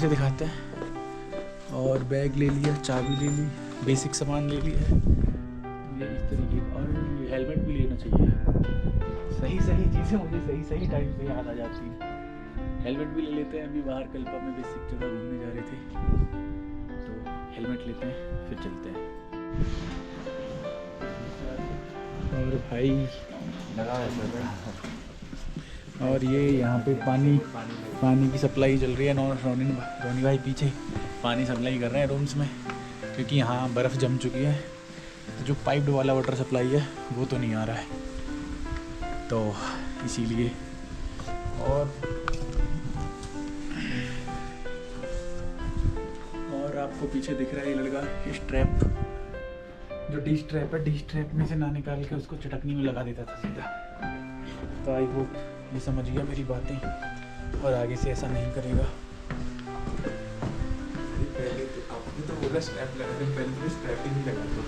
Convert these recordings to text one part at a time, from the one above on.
से दिखाते हैं। और बैग ले लिया, चाबी ले ली, बेसिक सामान ले लिया है ये इस तरीके। और ये हेलमेट भी लेना चाहिए। सही चीज़ें मुझे सही टाइम पे याद आ जाती हैं। हेलमेट भी ले लेते हैं। अभी बाहर कल्पा में बेसिक जगह घूमने जा रहे थे तो हेलमेट लेते हैं फिर चलते हैं। और भाई लगा है और ये यहाँ पे पानी की सप्लाई चल रही है। रोनी भाई पीछे पानी सप्लाई कर रहे हैं रूम्स में, क्योंकि यहाँ बर्फ़ जम चुकी है। तो जो पाइप्ड वाला वाटर सप्लाई है वो तो नहीं आ रहा है, तो इसीलिए। और आपको पीछे दिख रहा है ये लड़का स्ट्रैप, जो डी स्ट्रैप है, डी स्ट्रैप में से ना निकाल के उसको चटकनी में लगा देता था सीधा। तो आई होप ये समझ गया मेरी बातें और आगे से ऐसा नहीं करेगा। आपने तो बोला स्ट्रैप लगा दे, पहले तो स्ट्रैप ही नहीं लगाता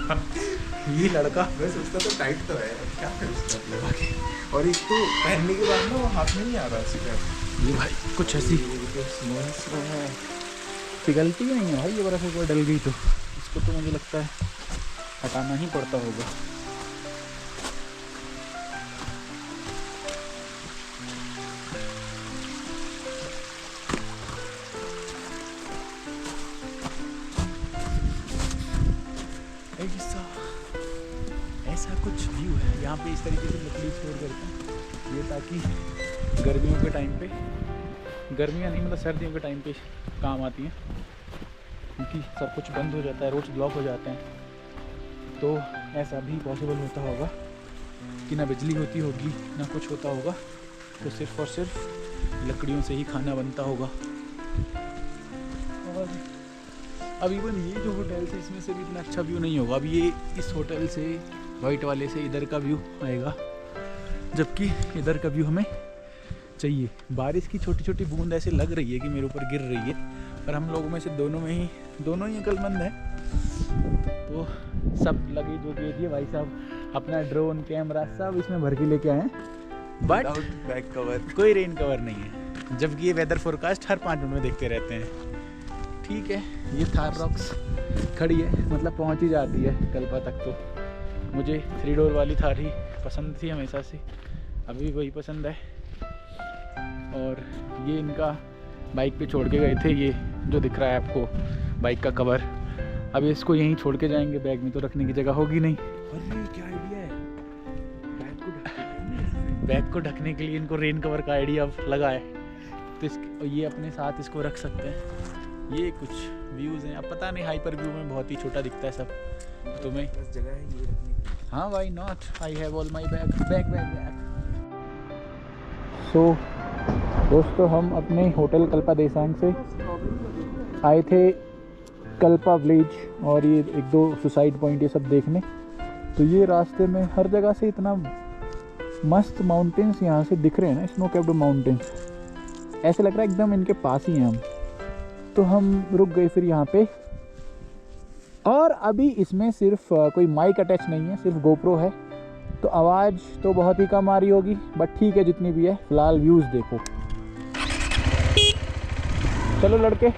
था। ये लड़का मैं सोचता तो टाइट तो है, क्या करूँ स्ट्रैप लगा के। और एक तो पहनने के बाद ना वो हाथ में नहीं आ रहा स्ट्रैप। ये भाई कुछ ऐसी पिघलती नहीं है भाई, ये बर्फ़ एक बार डल गई तो इसको तो मुझे लगता है हटाना ही पड़ता होगा। ऐसा कुछ व्यू है यहाँ पे। इस तरीके से लकड़ी स्टोर करते हैं ये, ताकि गर्मियों के टाइम पे, गर्मियाँ नहीं मतलब सर्दियों के टाइम पे काम आती हैं, क्योंकि सब कुछ बंद हो जाता है, रोड्स ब्लॉक हो जाते हैं। तो ऐसा भी पॉसिबल होता होगा कि ना बिजली होती होगी ना कुछ होता होगा, तो सिर्फ़ और सिर्फ लकड़ियों से ही खाना बनता होगा। और अब इवन ये जो होटल है इसमें से भी इतना अच्छा व्यू नहीं होगा। अब ये इस होटल से, वाइट वाले से इधर का व्यू आएगा, जबकि इधर का व्यू हमें चाहिए। बारिश की छोटी छोटी बूंद ऐसे लग रही है कि मेरे ऊपर गिर रही है, पर हम लोगों में से दोनों ही अक्लमंद हैं। तो सब लगेज जो दे दिए भाई साहब, अपना ड्रोन कैमरा सब इसमें भर के लेके आए हैं, बट बैक कवर, कोई रेन कवर नहीं है, जबकि ये वेदर फोरकास्ट हर 5 मिनट में देखते रहते हैं। ठीक है, ये थार रॉक्स खड़ी है, मतलब पहुंच ही जाती है कल्पा तक। तो मुझे 3 डोर वाली थार ही पसंद थी हमेशा से, अभी भी वही पसंद है। और ये इनका बाइक पे छोड़ के गए थे, ये जो दिख रहा है आपको बाइक का कवर। अब इसको यहीं छोड़ के जाएंगे, बैग में तो रखने की जगह होगी नहीं। अरे क्या आइडिया है, बैग को ढकने के लिए इनको रेन कवर का आइडिया लगा है, तो ये अपने साथ इसको रख सकते हैं। ये कुछ व्यूज़ हैं। अब पता नहीं, हाइपर व्यू में बहुत ही छोटा दिखता है सब तुम्हें। बस जगह है ये रखने की। हाँ why not, I have all my bag. So दोस्तों, हम अपने होटल कल्पा देसांग से आए थे कल्पा विलेज और ये 1-2 सुसाइड पॉइंट ये सब देखने। तो ये रास्ते में हर जगह से इतना मस्त माउंटेन्स यहाँ से दिख रहे हैं ना, स्नो कैप्ड माउंटेन्स, ऐसे लग रहा है एकदम इनके पास ही हैं हम। तो हम रुक गए फिर यहाँ पे, और अभी इसमें सिर्फ कोई माइक अटैच नहीं है, सिर्फ गोप्रो है, तो आवाज़ तो बहुत ही कम आ रही होगी, बट ठीक है जितनी भी है। फिलहाल व्यूज़ देखो, चलो लड़के।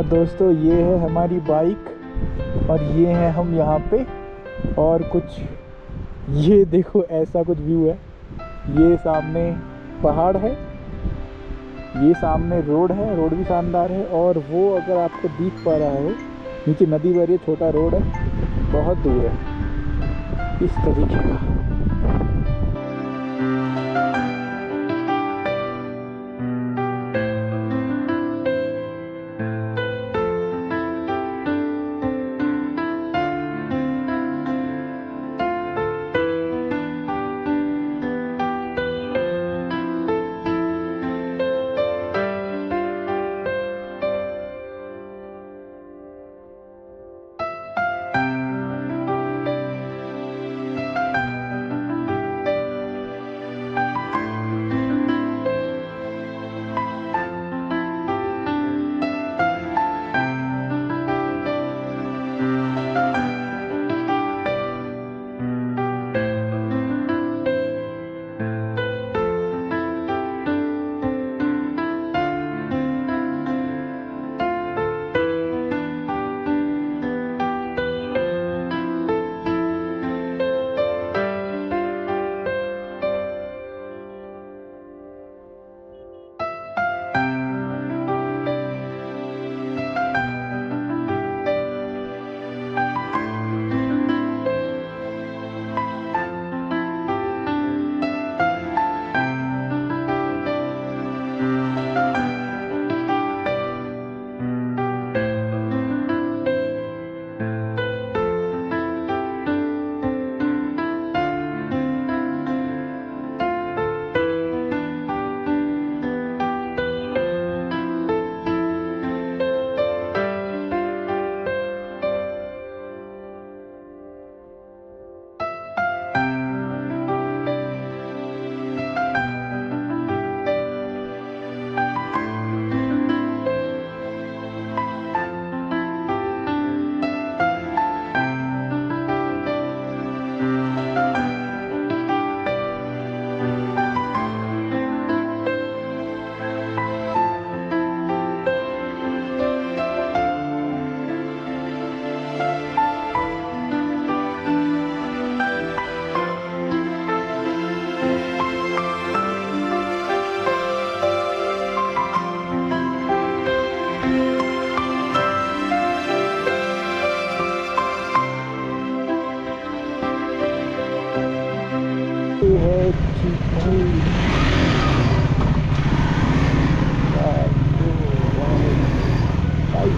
और दोस्तों ये है हमारी बाइक और ये है हम यहाँ पे। और कुछ ये देखो ऐसा कुछ व्यू है। ये सामने पहाड़ है, ये सामने रोड है, रोड भी शानदार है। और वो अगर आपको दिख पा रहा हो नीचे नदी बह रही है, छोटा रोड है, बहुत दूर है इस तरीके का।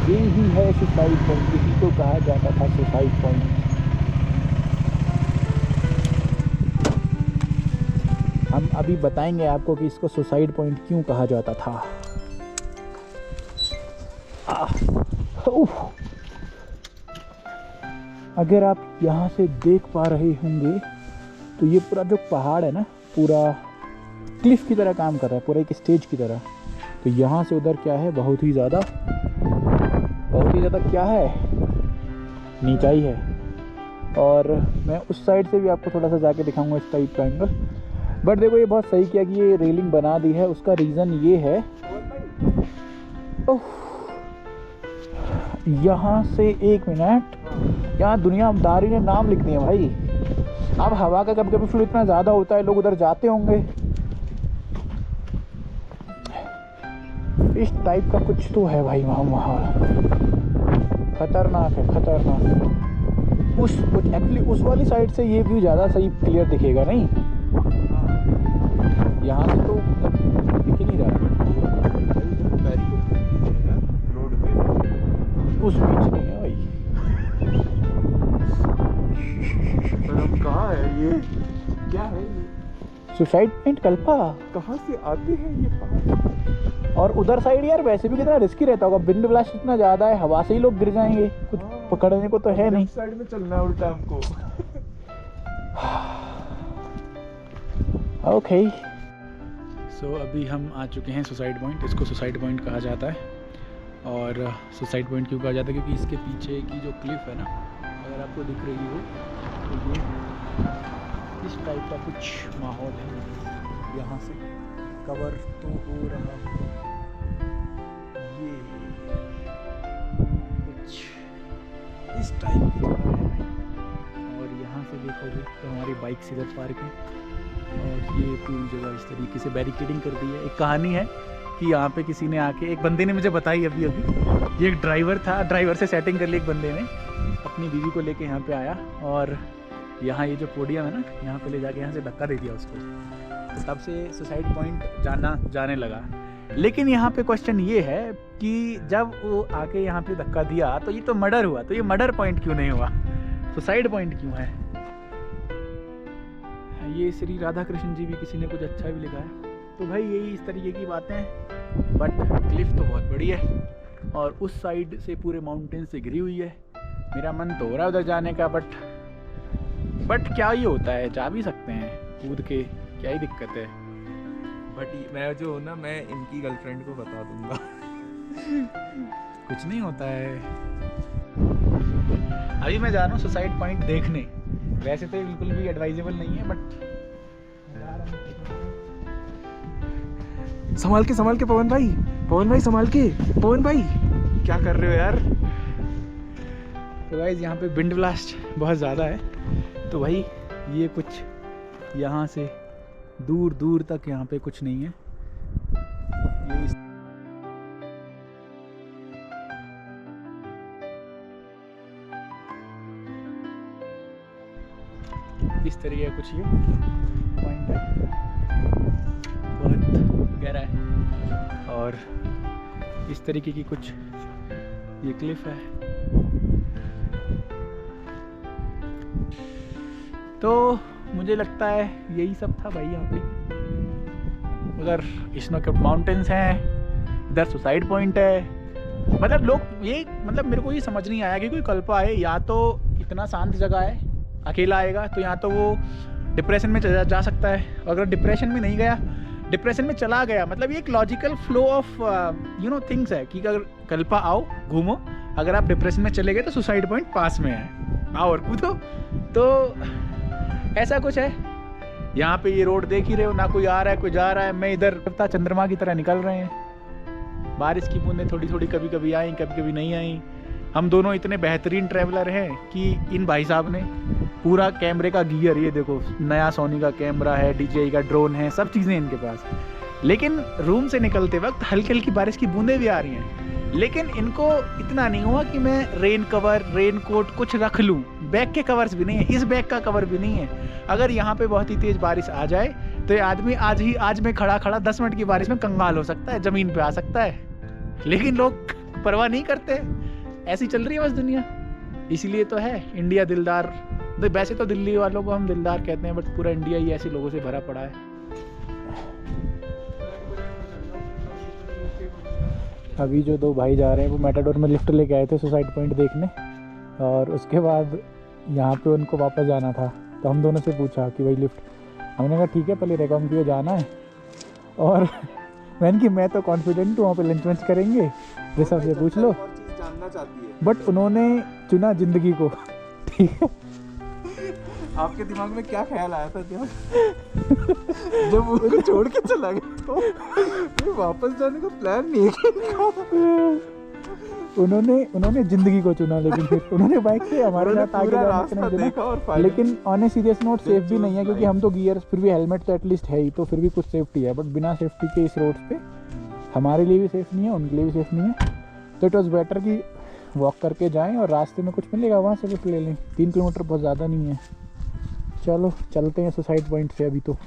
ये ही है सुसाइड पॉइंट, इसी को कहा जाता था सुसाइड पॉइंट। हम अभी बताएंगे आपको कि इसको सुसाइड पॉइंट क्यों कहा जाता था। अगर आप यहाँ से देख पा रहे होंगे तो ये पूरा जो पहाड़ है ना, पूरा क्लिफ की तरह काम कर रहा है, पूरा एक स्टेज की तरह। तो यहाँ से उधर क्या है, बहुत ही ज़्यादा क्या है, नीचाई है। और मैं उस साइड से भी आपको थोड़ा सा जाके दिखाऊंगा इस टाइप का एंगल। बट देखो ये बहुत सही किया कि ये रेलिंग बना दी है। उसका रीज़न ये है, यहाँ से 1 मिनट, यहाँ दुनियादारी ने नाम लिख दिए भाई। अब हवा का कभी कभी फ्लो इतना ज़्यादा होता है, लोग उधर जाते होंगे। इस टाइप का कुछ तो है भाई वहाँ खतरनाक है, खतरनाक। उस एक्चुअली उस वाली साइड से ये व्यू ज़्यादा सही क्लियर दिखेगा नहीं, यहाँ से तो दिख ही नहीं रहा। उस बीच नहीं है भाई। कहाँ है ये, क्या है ये? Suicide point Kalpa. कहाँ से आते हैं ये पहाड़? और उधर साइड यार वैसे भी कितना रिस्की रहता होगा, विंड ब्लास्ट इतना ज़्यादा है, हवा से ही लोग गिर जाएंगे, कुछ पकड़ने को तो है नहीं। साइड में चलना है उल्टा हमको। ओके सो अभी हम आ चुके हैं सुसाइड पॉइंट। इसको सुसाइड पॉइंट कहा जाता है। और सुसाइड पॉइंट क्यों कहा जाता है, क्योंकि इसके पीछे की जो क्लिफ है ना, अगर आपको दिख रही हो तो ये इस टाइप का कुछ माहौल है। यहाँ से कवर तो हो रहा है ये, इस टाइप की जगह है। और यहाँ से देखोगे तो हमारी बाइक सीधे पार्क है और ये पूरी जगह इस तरीके से बैरिकेडिंग कर दी है। एक कहानी है कि यहाँ पे किसी ने आके, एक बंदे ने मुझे बताई अभी ये एक ड्राइवर था, ड्राइवर से सेटिंग कर ली एक बंदे ने, अपनी बीवी को लेके यहाँ पे आया और यहाँ ये जो पोडियम है ना, यहाँ पे ले जाके यहाँ से धक्का दे दिया उसको। तो तब से सुसाइड पॉइंट जाने लगा। लेकिन यहाँ पे क्वेश्चन ये है कि जब वो आके यहाँ पे धक्का दिया तो ये तो मर्डर हुआ, तो ये मर्डर पॉइंट क्यों नहीं हुआ, सुसाइड पॉइंट क्यों है? ये श्री राधा कृष्ण जी भी किसी ने कुछ अच्छा भी लिखा है। तो भाई यही इस तरीके की बातें हैं। बट क्लिफ तो बहुत बड़ी है और उस साइड से पूरे माउंटेन से घिरी हुई है। मेरा मन तो हो रहा है उधर जाने का, बट क्या ही होता है, जा भी सकते हैं कूद के, क्या ही दिक्कत है। बट मैं जो हूँ ना, मैं इनकी गर्लफ्रेंड को बता दूंगा। कुछ नहीं होता है। अभी मैं जा रहा हूँ सुसाइड पॉइंट देखने। वैसे तो बिल्कुल भी एडवाइजेबल नहीं है, बट संभाल के पवन भाई संभाल के। पवन भाई क्या कर रहे हो यार? तो गाइस यहाँ पे विंड ब्लास्ट बहुत ज़्यादा है, तो भाई ये कुछ यहाँ से दूर दूर तक यहाँ पे कुछ नहीं है। ये इस तरीके का कुछ ये पॉइंट है, बहुत गहरा है और इस तरीके की कुछ ये क्लिफ है। तो मुझे लगता है यही सब था भाई। यहाँ पे उधर स्नो कैप्ड माउंटेन्स हैं, इधर सुसाइड पॉइंट है। मतलब लोग ये, मतलब मेरे को ये समझ नहीं आया कि कोई कल्पा है, या तो इतना शांत जगह है, अकेला आएगा तो या तो वो डिप्रेशन में जा सकता है, अगर डिप्रेशन में नहीं गया, डिप्रेशन में चला गया, मतलब ये एक लॉजिकल फ्लो ऑफ थिंग्स है कि अगर कल्पा आओ घूमो, अगर आप डिप्रेशन में चले गए तो सुसाइड पॉइंट पास में है, आओ और कूदो। तो ऐसा कुछ है। यहाँ पे ये रोड देख ही रहे हो, ना कोई आ रहा है कोई जा रहा है। मैं इधर चंद्रमा की तरह निकल रहे हैं। बारिश की बूंदें थोड़ी थोड़ी कभी कभी आई, कभी कभी नहीं आई। हम दोनों इतने बेहतरीन ट्रैवलर हैं कि इन भाई साहब ने पूरा कैमरे का गियर, ये देखो नया सोनी का कैमरा है, DJI का ड्रोन है, सब चीज़ें इनके पास। लेकिन रूम से निकलते वक्त हल्की हल्की बारिश की बूंदें भी आ रही हैं, लेकिन इनको इतना नहीं हुआ कि मैं रेन कवर, रेन कोट कुछ रख लूँ। बैग के कवर्स भी नहीं है, इस बैग का कवर भी नहीं है। अगर यहाँ पे बहुत ही तेज़ बारिश आ जाए तो ये आदमी आज में खड़ा 10 मिनट की बारिश में कंगाल हो सकता है, ज़मीन पे आ सकता है। लेकिन लोग परवाह नहीं करते, ऐसी चल रही है बस दुनिया। इसीलिए तो है इंडिया दिलदार। वैसे तो दिल्ली वालों को हम दिलदार कहते हैं, बट पूरा इंडिया ही ऐसे लोगों से भरा पड़ा है। अभी जो दो भाई जा रहे हैं वो मैटाडोर में लिफ्ट लेके आए थे सुसाइड पॉइंट देखने, और उसके बाद यहाँ पे उनको वापस जाना था। तो हम दोनों से पूछा कि भाई लिफ्ट, हमने कहा ठीक है पहले रेकॉम किए जाना है। और मैंने कि मैं तो कॉन्फिडेंट हूँ, वहाँ पे लंच वंच करेंगे, ऋषभ से पूछ लो। जानना चाहती है, बट उन्होंने चुना जिंदगी को। ठीक है, आपके दिमाग में क्या ख्याल आया था जब उनको छोड़ के चला गया? तो वापस जाने का प्लान नहीं है। उन्होंने जिंदगी को चुना, लेकिन फिर उन्होंने बाइक से हमारे साथ आगे जाने का चुना। लेकिन on a serious note safe भी नहीं है, क्योंकि हम तो गियर, फिर भी हेलमेट तो एटलीस्ट है ही, तो फिर भी कुछ सेफ्टी है। बट बिना सेफ्टी के इस रोड पे हमारे लिए भी सेफ नहीं है, उनके लिए भी सेफ नहीं है। तो इट वॉज बेटर कि वॉक करके जाएं और रास्ते में कुछ मिलेगा वहाँ से कुछ ले लें। 3 किलोमीटर बहुत ज़्यादा नहीं है। चलो चलते हैं सुसाइड पॉइंट से अभी तो।